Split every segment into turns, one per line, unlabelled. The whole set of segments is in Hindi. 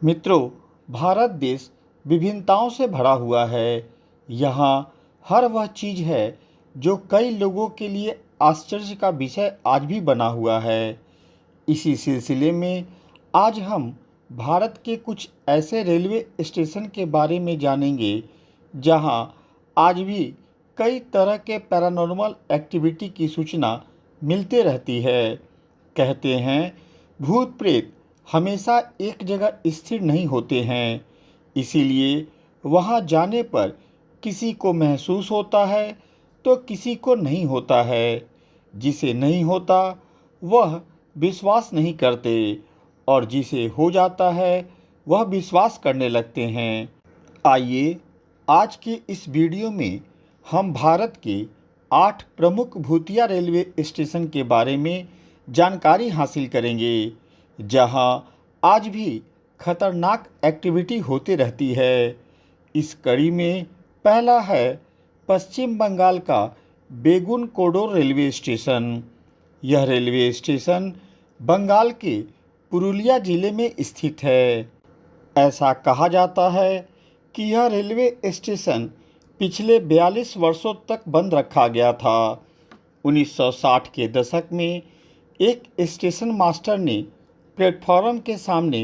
मित्रों, भारत देश विभिन्नताओं से भरा हुआ है। यहाँ हर वह चीज़ है जो कई लोगों के लिए आश्चर्य का विषय आज भी बना हुआ है। इसी सिलसिले में आज हम भारत के कुछ ऐसे रेलवे स्टेशन के बारे में जानेंगे जहाँ आज भी कई तरह के पैरानॉर्मल एक्टिविटी की सूचना मिलते रहती है। कहते हैं भूत प्रेत हमेशा एक जगह स्थिर नहीं होते हैं, इसीलिए वहां जाने पर किसी को महसूस होता है तो किसी को नहीं होता है। जिसे नहीं होता वह विश्वास नहीं करते और जिसे हो जाता है वह विश्वास करने लगते हैं। आइए आज के इस वीडियो में हम भारत के 8 प्रमुख भूतिया रेलवे स्टेशन के बारे में जानकारी हासिल करेंगे जहां आज भी खतरनाक एक्टिविटी होती रहती है। इस कड़ी में पहला है पश्चिम बंगाल का बेगुन कोडोर रेलवे स्टेशन। यह रेलवे स्टेशन बंगाल के पुरुलिया जिले में स्थित है। ऐसा कहा जाता है कि यह रेलवे स्टेशन पिछले 42 वर्षों तक बंद रखा गया था। 1960 के दशक में एक स्टेशन मास्टर ने प्लेटफॉर्म के सामने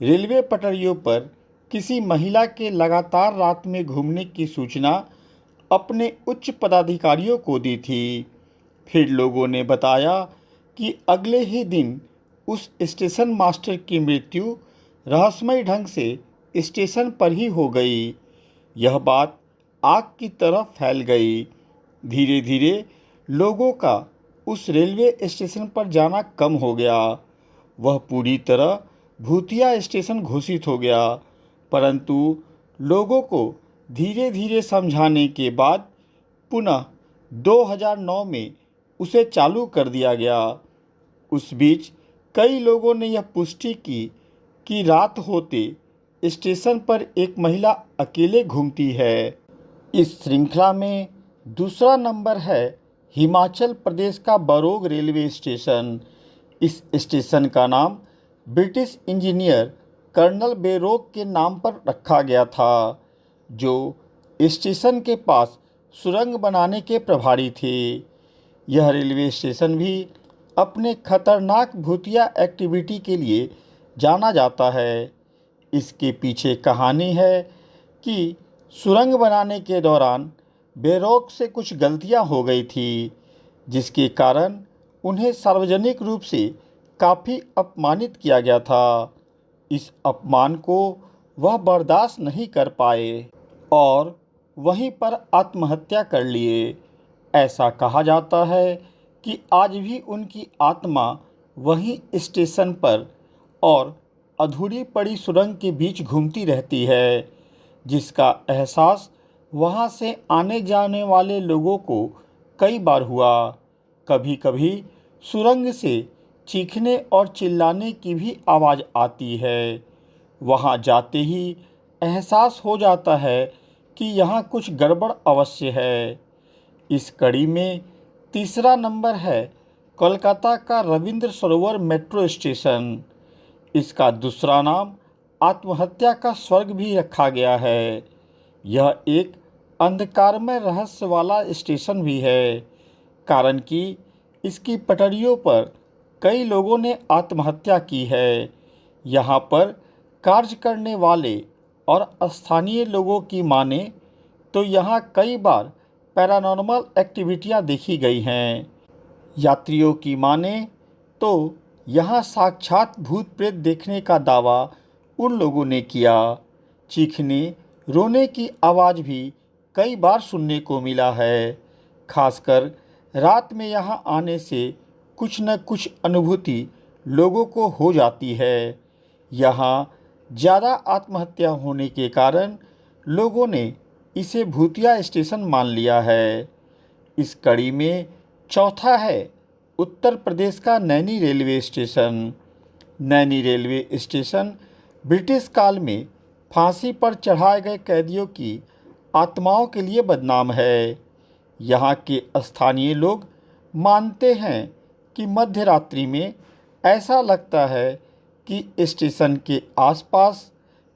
रेलवे पटरियों पर किसी महिला के लगातार रात में घूमने की सूचना अपने उच्च पदाधिकारियों को दी थी। फिर लोगों ने बताया कि अगले ही दिन उस स्टेशन मास्टर की मृत्यु रहस्यमय ढंग से स्टेशन पर ही हो गई। यह बात आग की तरह फैल गई। धीरे धीरे लोगों का उस रेलवे स्टेशन पर जाना कम हो गया। वह पूरी तरह भूतिया स्टेशन घोषित हो गया, परंतु लोगों को धीरे धीरे समझाने के बाद पुनः 2009 में उसे चालू कर दिया गया। उस बीच कई लोगों ने यह पुष्टि की कि रात होते स्टेशन पर एक महिला अकेले घूमती है। इस श्रृंखला में दूसरा नंबर है हिमाचल प्रदेश का बरोग रेलवे स्टेशन। इस स्टेशन का नाम ब्रिटिश इंजीनियर कर्नल बेरोक के नाम पर रखा गया था, जो स्टेशन के पास सुरंग बनाने के प्रभारी थे। यह रेलवे स्टेशन भी अपने खतरनाक भूतिया एक्टिविटी के लिए जाना जाता है। इसके पीछे कहानी है कि सुरंग बनाने के दौरान बेरोक से कुछ गलतियां हो गई थी, जिसके कारण उन्हें सार्वजनिक रूप से काफ़ी अपमानित किया गया था। इस अपमान को वह बर्दाश्त नहीं कर पाए और वहीं पर आत्महत्या कर लिए। ऐसा कहा जाता है कि आज भी उनकी आत्मा वहीं स्टेशन पर और अधूरी पड़ी सुरंग के बीच घूमती रहती है, जिसका एहसास वहां से आने जाने वाले लोगों को कई बार हुआ। कभी कभी सुरंग से चीखने और चिल्लाने की भी आवाज़ आती है। वहां जाते ही एहसास हो जाता है कि यहाँ कुछ गड़बड़ अवश्य है। इस कड़ी में तीसरा नंबर है कोलकाता का रविंद्र सरोवर मेट्रो स्टेशन। इसका दूसरा नाम आत्महत्या का स्वर्ग भी रखा गया है। यह एक अंधकारमय रहस्य वाला स्टेशन भी है, कारण कि इसकी पटरियों पर कई लोगों ने आत्महत्या की है। यहाँ पर कार्य करने वाले और स्थानीय लोगों की माने तो यहाँ कई बार पैरानॉर्मल एक्टिविटियाँ देखी गई हैं। यात्रियों की माने तो यहाँ साक्षात भूत प्रेत देखने का दावा उन लोगों ने किया। चीखने रोने की आवाज़ भी कई बार सुनने को मिला है। खासकर रात में यहाँ आने से कुछ न कुछ अनुभूति लोगों को हो जाती है। यहाँ ज़्यादा आत्महत्या होने के कारण लोगों ने इसे भूतिया स्टेशन मान लिया है। इस कड़ी में चौथा है उत्तर प्रदेश का Naini railway station. Naini railway station British काल में फांसी पर चढ़ाए गए कैदियों की आत्माओं के लिए बदनाम है। यहाँ के स्थानीय लोग मानते हैं कि मध्य रात्रि में ऐसा लगता है कि स्टेशन के आसपास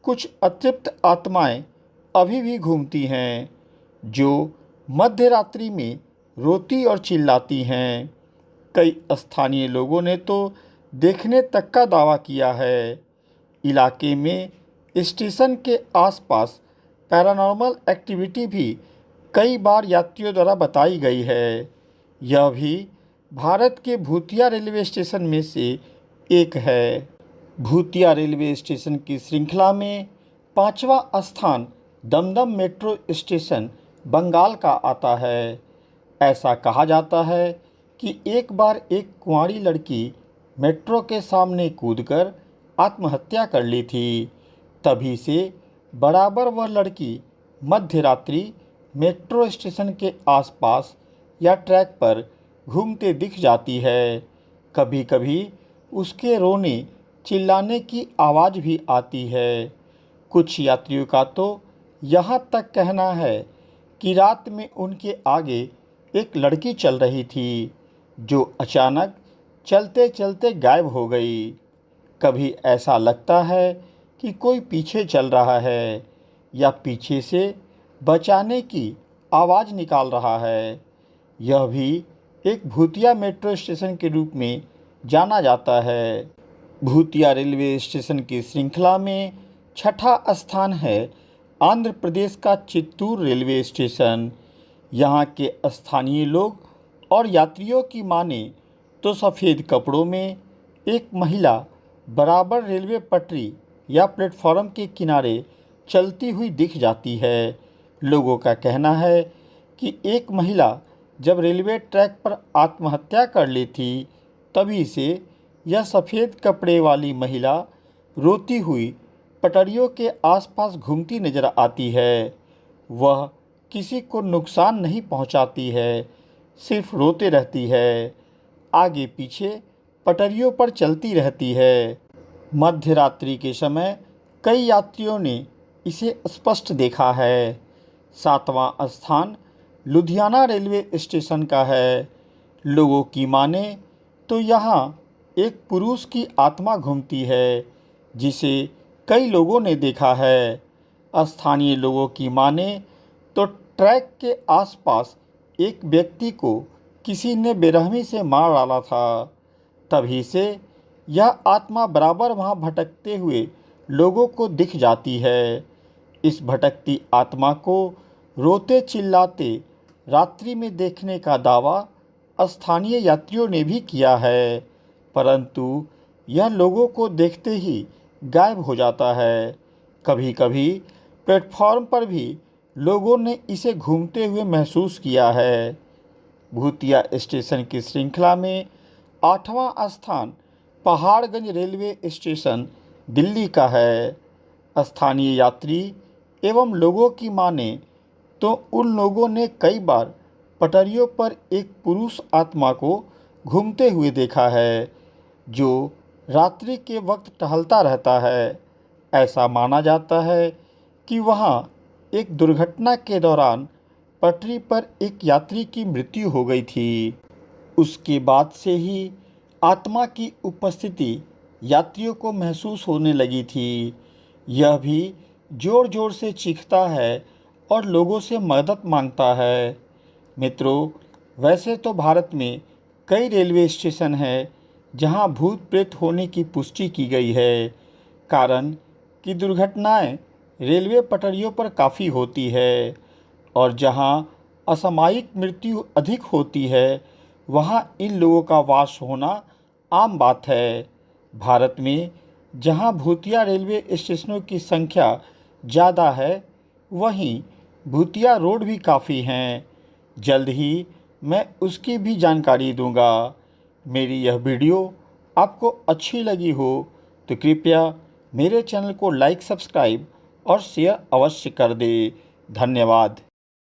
कुछ अतृप्त आत्माएं अभी भी घूमती हैं, जो मध्य रात्रि में रोती और चिल्लाती हैं। कई स्थानीय लोगों ने तो देखने तक का दावा किया है। इलाके में स्टेशन के आसपास पैरानॉर्मल एक्टिविटी भी कई बार यात्रियों द्वारा बताई गई है। यह भी भारत के भूतिया रेलवे स्टेशन में से एक है। भूतिया रेलवे स्टेशन की श्रृंखला में 5वां स्थान दमदम मेट्रो स्टेशन बंगाल का आता है। ऐसा कहा जाता है कि एक बार एक कुंवारी लड़की मेट्रो के सामने कूदकर आत्महत्या कर ली थी। तभी से बराबर वह लड़की मध्य रात्रि मेट्रो स्टेशन के आसपास या ट्रैक पर घूमते दिख जाती है। कभी कभी उसके रोने चिल्लाने की आवाज़ भी आती है। कुछ यात्रियों का तो यहाँ तक कहना है कि रात में उनके आगे एक लड़की चल रही थी, जो अचानक चलते चलते गायब हो गई। कभी ऐसा लगता है कि कोई पीछे चल रहा है या पीछे से बचाने की आवाज़ निकाल रहा है। यह भी एक भूतिया मेट्रो स्टेशन के रूप में जाना जाता है। भूतिया रेलवे स्टेशन की श्रृंखला में 6ठा स्थान है आंध्र प्रदेश का चित्तूर रेलवे स्टेशन। यहाँ के स्थानीय लोग और यात्रियों की माने तो सफ़ेद कपड़ों में एक महिला बराबर रेलवे पटरी या प्लेटफॉर्म के किनारे चलती हुई दिख जाती है। लोगों का कहना है कि एक महिला जब रेलवे ट्रैक पर आत्महत्या कर ली थी, तभी से यह सफ़ेद कपड़े वाली महिला रोती हुई पटरियों के आसपास घूमती नजर आती है। वह किसी को नुकसान नहीं पहुंचाती है, सिर्फ रोते रहती है, आगे पीछे पटरियों पर चलती रहती है। मध्य रात्रि के समय कई यात्रियों ने इसे स्पष्ट देखा है। 7वां स्थान लुधियाना रेलवे स्टेशन का है। लोगों की माने तो यहाँ एक पुरुष की आत्मा घूमती है, जिसे कई लोगों ने देखा है। स्थानीय लोगों की माने तो ट्रैक के आसपास एक व्यक्ति को किसी ने बेरहमी से मार डाला था। तभी से यह आत्मा बराबर वहां भटकते हुए लोगों को दिख जाती है। इस भटकती आत्मा को रोते चिल्लाते रात्रि में देखने का दावा स्थानीय यात्रियों ने भी किया है, परंतु यह लोगों को देखते ही गायब हो जाता है। कभी कभी प्लेटफॉर्म पर भी लोगों ने इसे घूमते हुए महसूस किया है। भूतिया स्टेशन की श्रृंखला में 8वां स्थान पहाड़गंज रेलवे स्टेशन दिल्ली का है। स्थानीय यात्री एवं लोगों की माने तो उन लोगों ने कई बार पटरियों पर एक पुरुष आत्मा को घूमते हुए देखा है, जो रात्रि के वक्त टहलता रहता है। ऐसा माना जाता है कि वहाँ एक दुर्घटना के दौरान पटरी पर एक यात्री की मृत्यु हो गई थी। उसके बाद से ही आत्मा की उपस्थिति यात्रियों को महसूस होने लगी थी। यह भी ज़ोर ज़ोर से चीखता है और लोगों से मदद मांगता है। मित्रों, वैसे तो भारत में कई रेलवे स्टेशन हैं जहां भूत प्रेत होने की पुष्टि की गई है। कारण कि दुर्घटनाएं रेलवे पटरियों पर काफ़ी होती है और जहां असामयिक मृत्यु अधिक होती है, वहां इन लोगों का वास होना आम बात है। भारत में जहां भूतिया रेलवे स्टेशनों की संख्या ज़्यादा है, वहीं भूतिया रोड भी काफ़ी हैं। जल्द ही मैं उसकी भी जानकारी दूंगा। मेरी यह वीडियो आपको अच्छी लगी हो तो कृपया मेरे चैनल को लाइक, सब्सक्राइब और शेयर अवश्य कर दें। धन्यवाद।